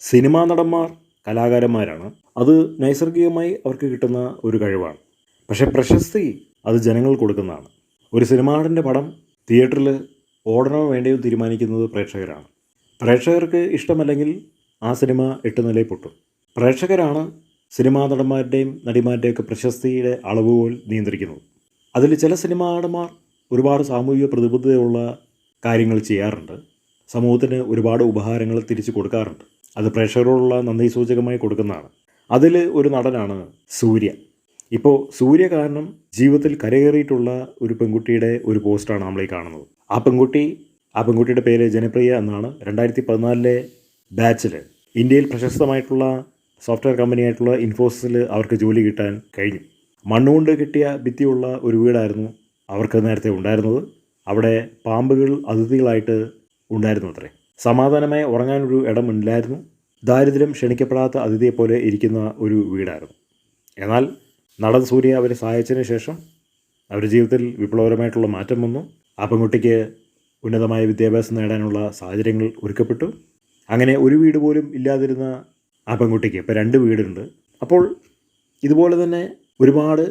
Cinema നടന്മാർ കലാകാരന്മാരാണ്. അത് നൈസർഗികമായി അവർക്ക് കിട്ടുന്ന ഒരു കഴിവാണ്. പക്ഷേ പ്രശസ്തി അത് ജനങ്ങൾ കൊടുക്കുന്നതാണ്. ഒരു സിനിമാ നടൻ്റെ പടം തിയേറ്ററിൽ ഓടണോ വേണ്ടയോ തീരുമാനിക്കുന്നത് പ്രേക്ഷകരാണ്. പ്രേക്ഷകർക്ക് ഇഷ്ടമല്ലെങ്കിൽ ആ സിനിമ 8 നിലയിൽ പൊട്ടും. പ്രേക്ഷകരാണ് സിനിമാ നടന്മാരുടെയും നടിമാരുടെയൊക്കെ പ്രശസ്തിയുടെ അളവുകോൽ നിയന്ത്രിക്കുന്നത്. അതിൽ ചില സിനിമാ നടന്മാർ ഒരുപാട് സാമൂഹിക പ്രതിബദ്ധതയുള്ള കാര്യങ്ങൾ ചെയ്യാറുണ്ട്. സമൂഹത്തിന് ഒരുപാട് ഉപഹാരങ്ങൾ തിരിച്ചു കൊടുക്കാറുണ്ട്. അത് പ്രേക്ഷകരോടുള്ള നന്ദി സൂചകമായി കൊടുക്കുന്നതാണ്. അതിൽ ഒരു നടനാണ് സൂര്യ. ഇപ്പോൾ സൂര്യ കാരണം ജീവിതത്തിൽ കരകയറിയിട്ടുള്ള ഒരു പെൺകുട്ടിയുടെ ഒരു പോസ്റ്റാണ് നമ്മളീ കാണുന്നത്. ആ പെൺകുട്ടിയുടെ പേര് ജനപ്രിയ എന്നാണ്. 2014 ബാച്ചിൽ ഇന്ത്യയിൽ പ്രശസ്തമായിട്ടുള്ള സോഫ്റ്റ്വെയർ കമ്പനിയായിട്ടുള്ള ഇൻഫോസിസിൽ അവർക്ക് ജോലി കിട്ടാൻ കഴിഞ്ഞു. മണ്ണുകൊണ്ട് കിട്ടിയ ഭിത്തിയുള്ള ഒരു വീടായിരുന്നു അവർക്ക് നേരത്തെ ഉണ്ടായിരുന്നത്. അവിടെ പാമ്പുകൾ അതിഥികളായിട്ട് ഉണ്ടായിരുന്നു അത്രേ. സമാധാനമായി ഉറങ്ങാനൊരു ഇടമില്ലായിരുന്നു. ദാരിദ്ര്യം ക്ഷണിക്കപ്പെടാത്ത അതിഥിയെപ്പോലെ ഇരിക്കുന്ന ഒരു വീടായിരുന്നു. എന്നാൽ നടൻ സൂര്യ അവരെ സഹായിച്ചതിന് ശേഷം അവരുടെ ജീവിതത്തിൽ വിപ്ലവകരമായിട്ടുള്ള മാറ്റം വന്നു. ആ പെൺകുട്ടിക്ക് ഉന്നതമായ വിദ്യാഭ്യാസം നേടാനുള്ള സാഹചര്യങ്ങൾ ഒരുക്കപ്പെട്ടു. അങ്ങനെ ഒരു വീട് പോലും ഇല്ലാതിരുന്ന ആ പെൺകുട്ടിക്ക് ഇപ്പോൾ 2 വീടുണ്ട്. അപ്പോൾ ഇതുപോലെ തന്നെ ഒരുപാട്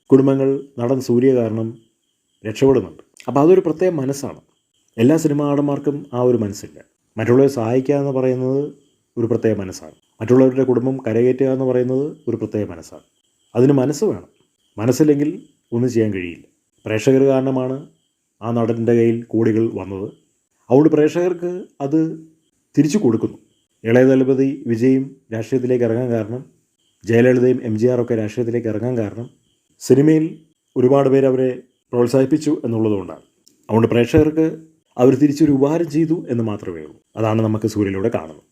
കുടുംബങ്ങൾ നടൻ സൂര്യ കാരണം രക്ഷപ്പെടുന്നുണ്ട്. അപ്പോൾ അതൊരു പ്രത്യേക മനസ്സാണ്. എല്ലാ സിനിമാ നടന്മാർക്കും ആ ഒരു മനസ്സില്ല. മറ്റുള്ളവരെ സഹായിക്കുക എന്ന് പറയുന്നത് ഒരു പ്രത്യേക മനസ്സാണ്. മറ്റുള്ളവരുടെ കുടുംബം കരകയറ്റുക എന്ന് പറയുന്നത് ഒരു പ്രത്യേക മനസ്സാണ്. അതിന് മനസ്സ് വേണം. മനസ്സില്ലെങ്കിൽ ഒന്നും ചെയ്യാൻ കഴിയില്ല. പ്രേക്ഷകർ കാരണമാണ് ആ നടൻ്റെ കയ്യിൽ കോടികൾ വന്നത്. അതുകൊണ്ട് പ്രേക്ഷകർക്ക് അത് തിരിച്ചു കൊടുക്കുന്നു. ഇളയ ദളപതി വിജയും രാഷ്ട്രീയത്തിലേക്ക് ഇറങ്ങാൻ കാരണം, ജയലളിതയും MGR ഒക്കെ രാഷ്ട്രീയത്തിലേക്ക് ഇറങ്ങാൻ കാരണം സിനിമയിൽ ഒരുപാട് പേര് അവരെ പ്രോത്സാഹിപ്പിച്ചു എന്നുള്ളതുകൊണ്ടാണ്. അതുകൊണ്ട് പ്രേക്ഷകർക്ക് അവർ തിരിച്ചൊരു ഉപഹാരം ചെയ്തു എന്ന് മാത്രമേ ഉള്ളൂ. അതാണ് നമുക്ക് സൂര്യയിലൂടെ കാണുന്നത്.